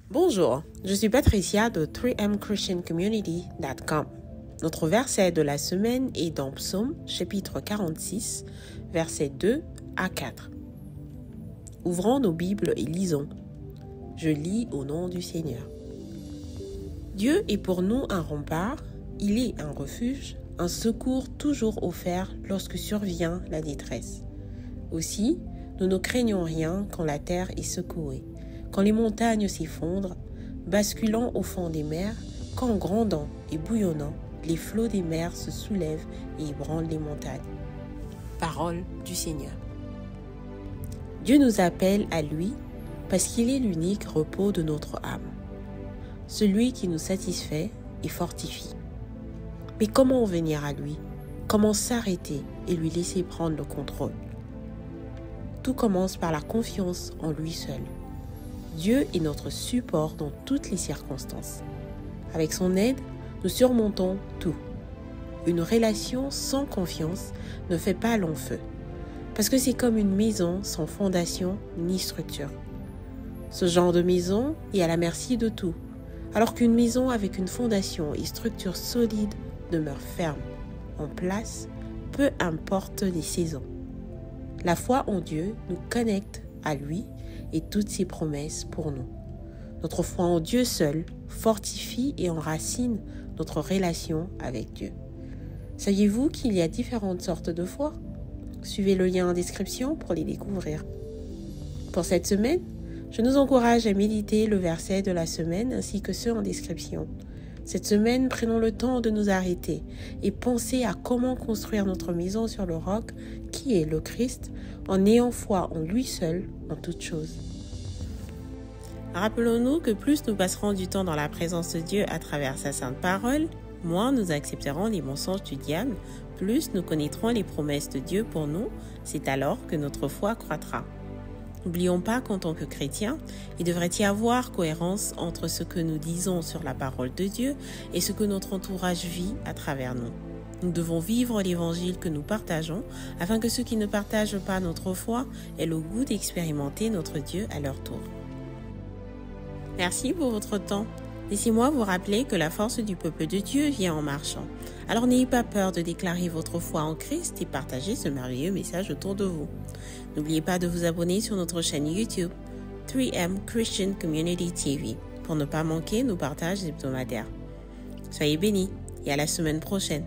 Bonjour, je suis Patricia de 3mchristiancommunity.com. Notre verset de la semaine est dans Psaume chapitre 46, versets 2 à 4. Ouvrons nos Bibles et lisons. Je lis au nom du Seigneur. Dieu est pour nous un rempart, il est un refuge, un secours toujours offert lorsque survient la détresse. Aussi, nous ne craignons rien quand la terre est secouée, quand les montagnes s'effondrent, basculant au fond des mers, quand grondant et bouillonnant, les flots des mers se soulèvent et ébranlent les montagnes. Parole du Seigneur. Dieu nous appelle à lui parce qu'il est l'unique repos de notre âme, celui qui nous satisfait et fortifie. Mais comment venir à lui? Comment s'arrêter et lui laisser prendre le contrôle? Tout commence par la confiance en lui seul. Dieu est notre support dans toutes les circonstances. Avec son aide, nous surmontons tout. Une relation sans confiance ne fait pas long feu, parce que c'est comme une maison sans fondation ni structure. Ce genre de maison est à la merci de tout, alors qu'une maison avec une fondation et structure solide demeure ferme, en place, peu importe les saisons. La foi en Dieu nous connecte à lui et toutes ses promesses pour nous. Notre foi en Dieu seul fortifie et enracine notre relation avec Dieu. Saviez-vous qu'il y a différentes sortes de foi? Suivez le lien en description pour les découvrir. Pour cette semaine, je nous encourage à méditer le verset de la semaine ainsi que ceux en description. Cette semaine, prenons le temps de nous arrêter et penser à comment construire notre maison sur le roc qui est le Christ en ayant foi en lui seul en toutes choses. Rappelons-nous que plus nous passerons du temps dans la présence de Dieu à travers sa sainte parole, moins nous accepterons les mensonges du diable, plus nous connaîtrons les promesses de Dieu pour nous, c'est alors que notre foi croîtra. N'oublions pas qu'en tant que chrétiens, il devrait y avoir cohérence entre ce que nous disons sur la parole de Dieu et ce que notre entourage vit à travers nous. Nous devons vivre l'évangile que nous partageons afin que ceux qui ne partagent pas notre foi aient le goût d'expérimenter notre Dieu à leur tour. Merci pour votre temps. Laissez-moi vous rappeler que la force du peuple de Dieu vient en marchant. Alors n'ayez pas peur de déclarer votre foi en Christ et partager ce merveilleux message autour de vous. N'oubliez pas de vous abonner sur notre chaîne YouTube 3M Christian Community TV pour ne pas manquer nos partages hebdomadaires. Soyez bénis et à la semaine prochaine.